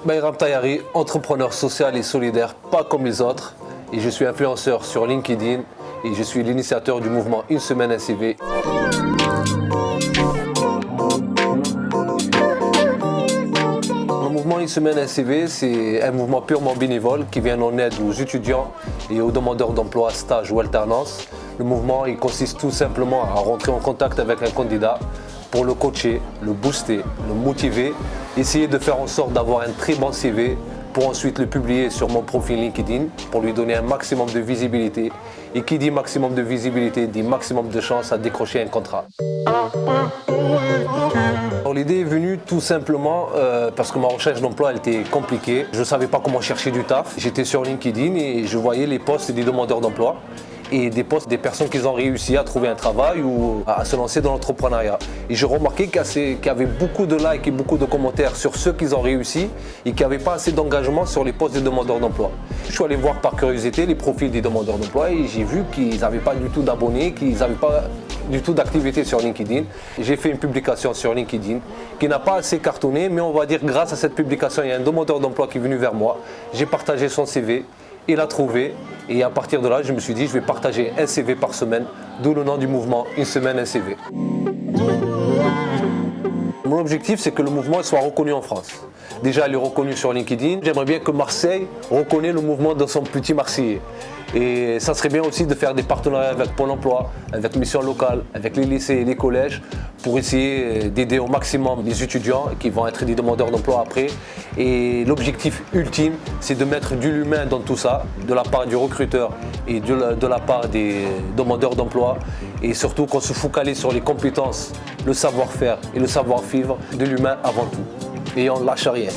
Bayram Tayari, entrepreneur social et solidaire, pas comme les autres. Et je suis influenceur sur LinkedIn et je suis l'initiateur du mouvement Une Semaine un CV. Le mouvement Une Semaine un CV, c'est un mouvement purement bénévole qui vient en aide aux étudiants et aux demandeurs d'emploi, stage ou alternance. Le mouvement il consiste tout simplement à rentrer en contact avec un candidat pour le coacher, le booster, le motiver, essayer de faire en sorte d'avoir un très bon CV pour ensuite le publier sur mon profil LinkedIn pour lui donner un maximum de visibilité. Et qui dit maximum de visibilité dit maximum de chances à décrocher un contrat. L'idée est venue tout simplement parce que ma recherche d'emploi elle était compliquée. Je ne savais pas comment chercher du taf. J'étais sur LinkedIn et je voyais les posts des demandeurs d'emploi et des posts des personnes qui ont réussi à trouver un travail ou à se lancer dans l'entrepreneuriat. Et j'ai remarqué qu'il y avait beaucoup de likes et beaucoup de commentaires sur ceux qui ont réussi et qu'il n'y avait pas assez d'engagement sur les posts des demandeurs d'emploi. Je suis allé voir par curiosité les profils des demandeurs d'emploi et j'ai vu qu'ils n'avaient pas du tout d'abonnés, qu'ils n'avaient pas du tout d'activité sur LinkedIn. J'ai fait une publication sur LinkedIn qui n'a pas assez cartonné, mais on va dire grâce à cette publication, il y a un demandeur d'emploi qui est venu vers moi. J'ai partagé son CV. Il l'a trouvé et à partir de là, je me suis dit je vais partager un CV par semaine, d'où le nom du mouvement Une Semaine un CV. Mon objectif, c'est que le mouvement soit reconnu en France. Déjà, il est reconnu sur LinkedIn. J'aimerais bien que Marseille reconnaisse le mouvement dans son petit Marseillais. Et ça serait bien aussi de faire des partenariats avec Pôle emploi, avec Mission locale, avec les lycées et les collèges pour essayer d'aider au maximum les étudiants qui vont être des demandeurs d'emploi après. Et l'objectif ultime, c'est de mettre de l'humain dans tout ça, de la part du recruteur et de la part des demandeurs d'emploi. Et surtout qu'on se focalise sur les compétences, le savoir-faire et le savoir-vivre de l'humain avant tout. Et on ne lâche rien.